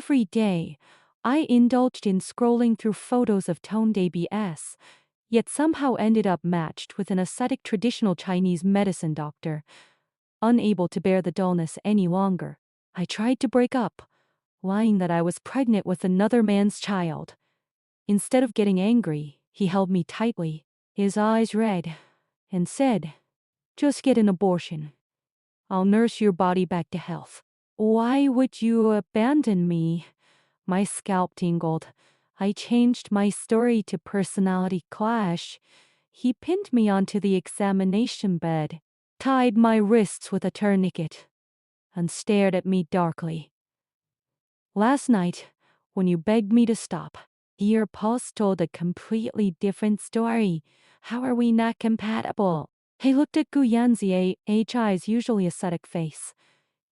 Every day, I indulged in scrolling through photos of toned ABS, yet somehow ended up matched with an ascetic traditional Chinese medicine doctor. Unable to bear the dullness any longer, I tried to break up, lying that I was pregnant with another man's child. Instead of getting angry, he held me tightly, his eyes red, and said, "Just get an abortion. I'll nurse your body back to health." "Why would you abandon me?" My scalp tingled. I changed my story to personality clash. He pinned me onto the examination bed, tied my wrists with a tourniquet, and stared at me darkly. "Last night, when you begged me to stop, your pulse told a completely different story. How are we not compatible?" He looked at Gu Yanzi's usually ascetic face.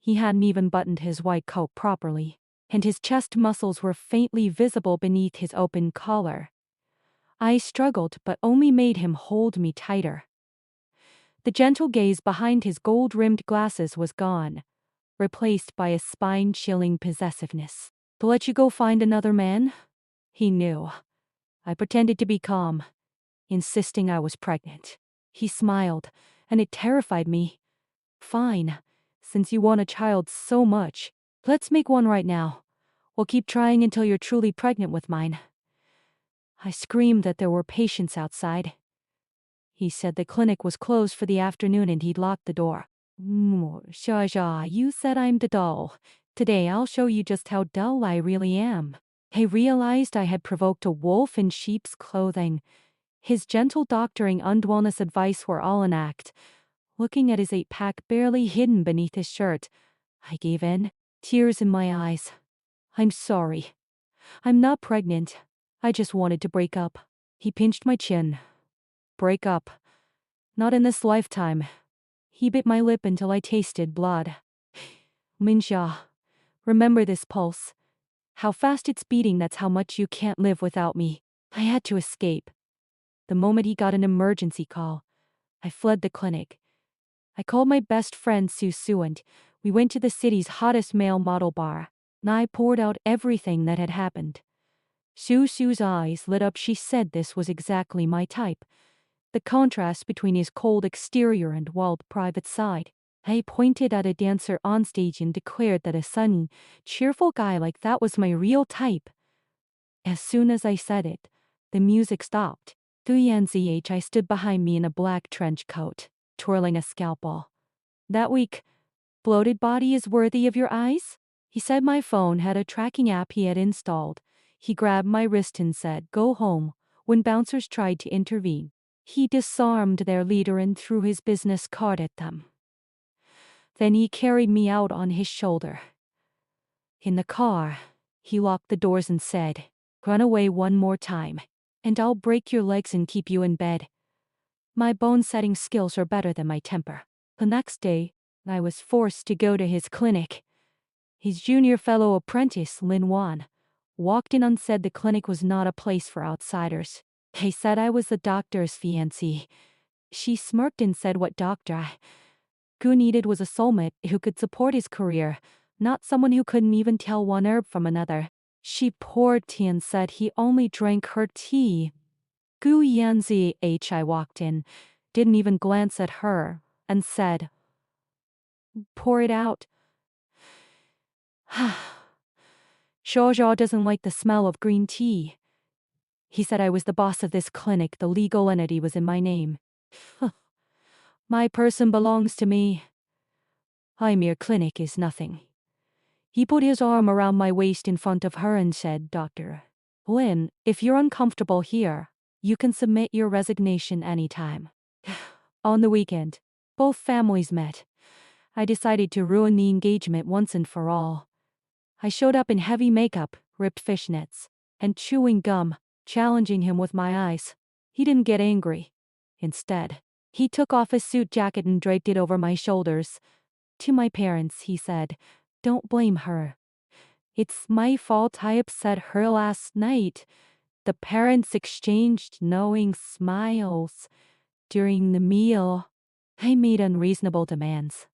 He hadn't even buttoned his white coat properly, and his chest muscles were faintly visible beneath his open collar. I struggled, but only made him hold me tighter. The gentle gaze behind his gold-rimmed glasses was gone, replaced by a spine-chilling possessiveness. "To let you go find another man?" He knew. I pretended to be calm, insisting I was pregnant. He smiled, and it terrified me. "Fine. Since you want a child so much, let's make one right now. We'll keep trying until you're truly pregnant with mine." I screamed that there were patients outside. He said the clinic was closed for the afternoon and he'd locked the door. Sha, you said I'm dull. Today I'll show you just how dull I really am." I realized I had provoked a wolf in sheep's clothing. His gentle doctoring and wellness advice were all an act. Looking at his 8-pack barely hidden beneath his shirt, I gave in, tears in my eyes. "I'm sorry. I'm not pregnant. I just wanted to break up." He pinched my chin. "Break up? Not in this lifetime." He bit my lip until I tasted blood. "Minsha, remember this pulse. How fast it's beating, that's how much you can't live without me." I had to escape. The moment he got an emergency call, I fled the clinic. I called my best friend Su and we went to the city's hottest male model bar. I poured out everything that had happened. Su's eyes lit up. She said this was exactly my type. The contrast between his cold exterior and walled private side. I pointed at a dancer on stage and declared that a sunny, cheerful guy like that was my real type. As soon as I said it, the music stopped. I stood behind me in a black trench coat, twirling a scalpel. "That weak, bloated body is worthy of your eyes?" He said my phone had a tracking app he had installed. He grabbed my wrist and said, "Go home." When bouncers tried to intervene, he disarmed their leader and threw his business card at them. Then he carried me out on his shoulder. In the car, he locked the doors and said, "Run away one more time, and I'll break your legs and keep you in bed." My bone-setting skills are better than my temper. The next day, I was forced to go to his clinic. His junior fellow apprentice, Lin Wan, walked in and said the clinic was not a place for outsiders. They said I was the doctor's fiancée. She smirked and said what doctor Gu needed was a soulmate who could support his career, not someone who couldn't even tell one herb from another. She poured tea and said he only drank her tea. Gu Yanzi I walked in, didn't even glance at her, and said, "Pour it out." Zhao doesn't like the smell of green tea. He said I was the boss of this clinic, the legal entity was in my name. My person belongs to me. Your clinic is nothing. He put his arm around my waist in front of her and said, "Dr. Lin, if you're uncomfortable here, you can submit your resignation anytime." On the weekend, both families met. I decided to ruin the engagement once and for all. I showed up in heavy makeup, ripped fishnets, and chewing gum, challenging him with my eyes. He didn't get angry. Instead, he took off his suit jacket and draped it over my shoulders. To my parents, he said, "Don't blame her. It's my fault I upset her last night." The parents exchanged knowing smiles. During the meal, I made unreasonable demands.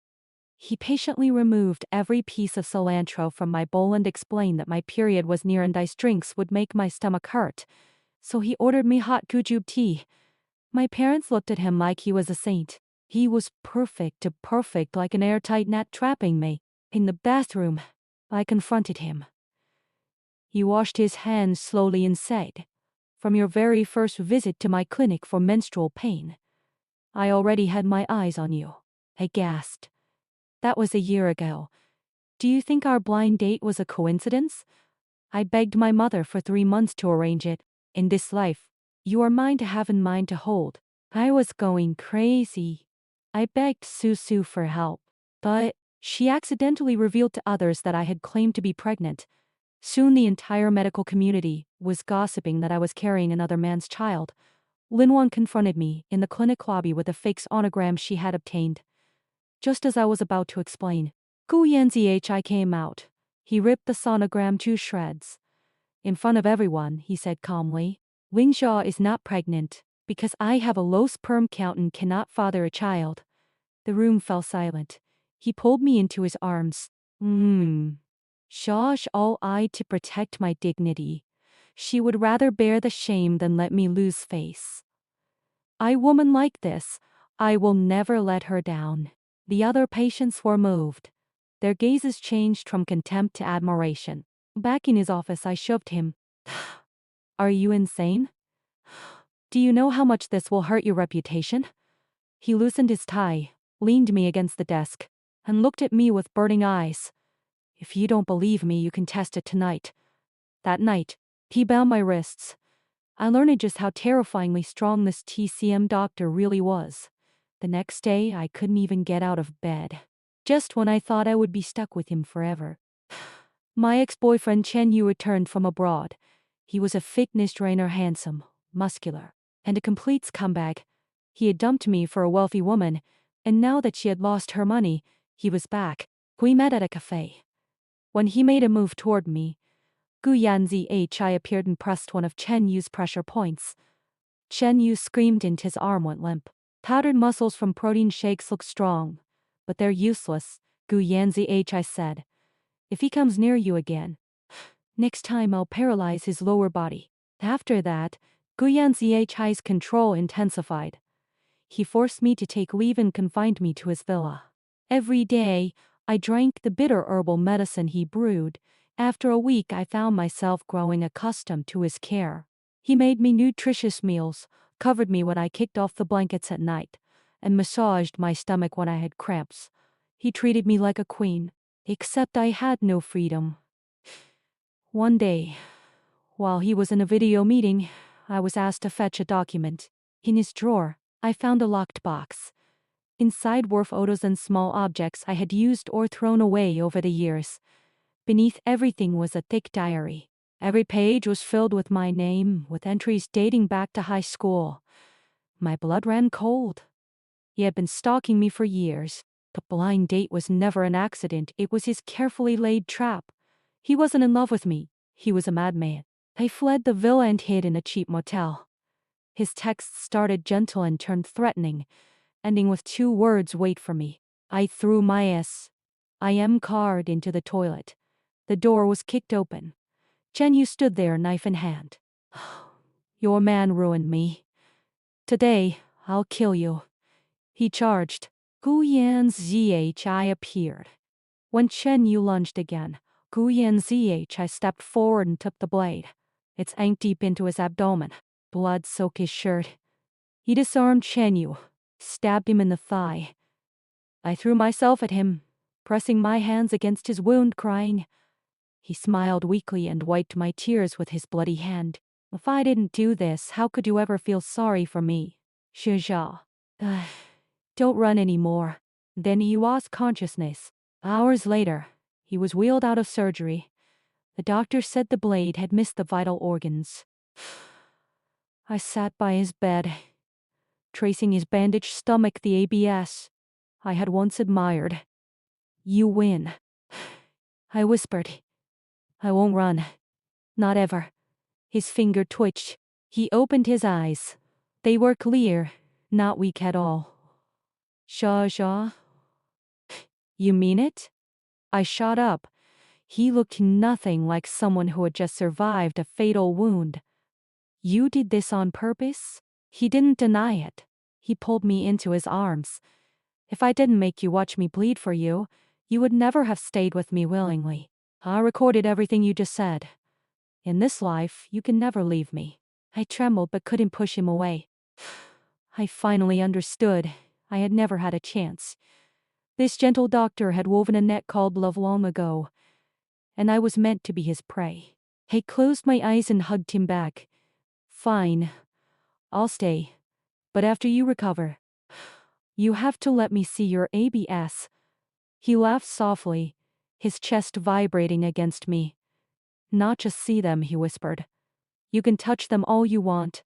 He patiently removed every piece of cilantro from my bowl and explained that my period was near and iced drinks would make my stomach hurt. So he ordered me hot gujube tea. My parents looked at him like he was a saint. He was perfect to perfect, like an airtight net trapping me. In the bathroom, I confronted him. He washed his hands slowly and said, "From your very first visit to my clinic for menstrual pain, I already had my eyes on you." I gasped. That was a year ago. Do you think our blind date was a coincidence? I begged my mother for 3 months to arrange it. In this life, you are mine to have and mine to hold. I was going crazy. I begged Susu for help, but she accidentally revealed to others that I had claimed to be pregnant. Soon the entire medical community was gossiping that I was carrying another man's child. Linwon confronted me in the clinic lobby with a fake sonogram she had obtained. Just as I was about to explain, Gu Yanzhi came out. He ripped the sonogram to shreds. In front of everyone, he said calmly, "Wingshaw is not pregnant because I have a low sperm count and cannot father a child." The room fell silent. He pulled me into his arms. Shaw's all I to protect my dignity. She would rather bear the shame than let me lose face. I woman like this, I will never let her down. The other patients were moved. Their gazes changed from contempt to admiration. Back in his office, I shoved him. Are you insane? Do you know how much this will hurt your reputation? He loosened his tie, leaned me against the desk, and looked at me with burning eyes. If you don't believe me, you can test it tonight. That night, he bound my wrists. I learned just how terrifyingly strong this TCM doctor really was. The next day, I couldn't even get out of bed. Just when I thought I would be stuck with him forever. My ex-boyfriend Chen Yu returned from abroad. He was a fitness trainer, handsome, muscular, and a complete scumbag. He had dumped me for a wealthy woman, and now that she had lost her money, he was back. We met at a cafe. When he made a move toward me, Gu Yanzhi appeared and pressed one of Chen Yu's pressure points. Chen Yu screamed and his arm went limp. Powdered muscles from protein shakes look strong, but they're useless, Gu Yanzhi said. If he comes near you again, next time I'll paralyze his lower body. After that, Gu Yanzhi's control intensified. He forced me to take leave and confined me to his villa. Every day, I drank the bitter herbal medicine he brewed. After a week, I found myself growing accustomed to his care. He made me nutritious meals, covered me when I kicked off the blankets at night, and massaged my stomach when I had cramps. He treated me like a queen, except I had no freedom. One day, while he was in a video meeting, I was asked to fetch a document. In his drawer, I found a locked box. Inside were photos and small objects I had used or thrown away over the years. Beneath everything was a thick diary. Every page was filled with my name, with entries dating back to high school. My blood ran cold. He had been stalking me for years. The blind date was never an accident, it was his carefully laid trap. He wasn't in love with me, he was a madman. I fled the villa and hid in a cheap motel. His texts started gentle and turned threatening, ending with 2 words, "Wait for me." I threw my I am card into the toilet. The door was kicked open. Chen Yu stood there, knife in hand. Your man ruined me. Today, I'll kill you. He charged. Gu Yanzhi appeared. When Chen Yu lunged again, Gu Yanzhi stepped forward and took the blade. It sank deep into his abdomen. Blood soaked his shirt. He disarmed Chen Yu, stabbed him in the thigh. I threw myself at him, pressing my hands against his wound, crying. He smiled weakly and wiped my tears with his bloody hand. If I didn't do this, how could you ever feel sorry for me? Shizha. Don't run anymore. Then he lost consciousness. Hours later, he was wheeled out of surgery. The doctor said the blade had missed the vital organs. I sat by his bed, tracing his bandaged stomach, the ABS I had once admired. You win. I whispered. I won't run. Not ever. His finger twitched. He opened his eyes. They were clear, not weak at all. Shaw. You mean it? I shot up. He looked nothing like someone who had just survived a fatal wound. You did this on purpose? He didn't deny it. He pulled me into his arms. If I didn't make you watch me bleed for you, you would never have stayed with me willingly. I recorded everything you just said. In this life, you can never leave me. I trembled but couldn't push him away. I finally understood. I had never had a chance. This gentle doctor had woven a net called love long ago, and I was meant to be his prey. I closed my eyes and hugged him back. Fine. I'll stay. But after you recover, you have to let me see your ABS. He laughed softly, his chest vibrating against me. Not just see them, he whispered. You can touch them all you want.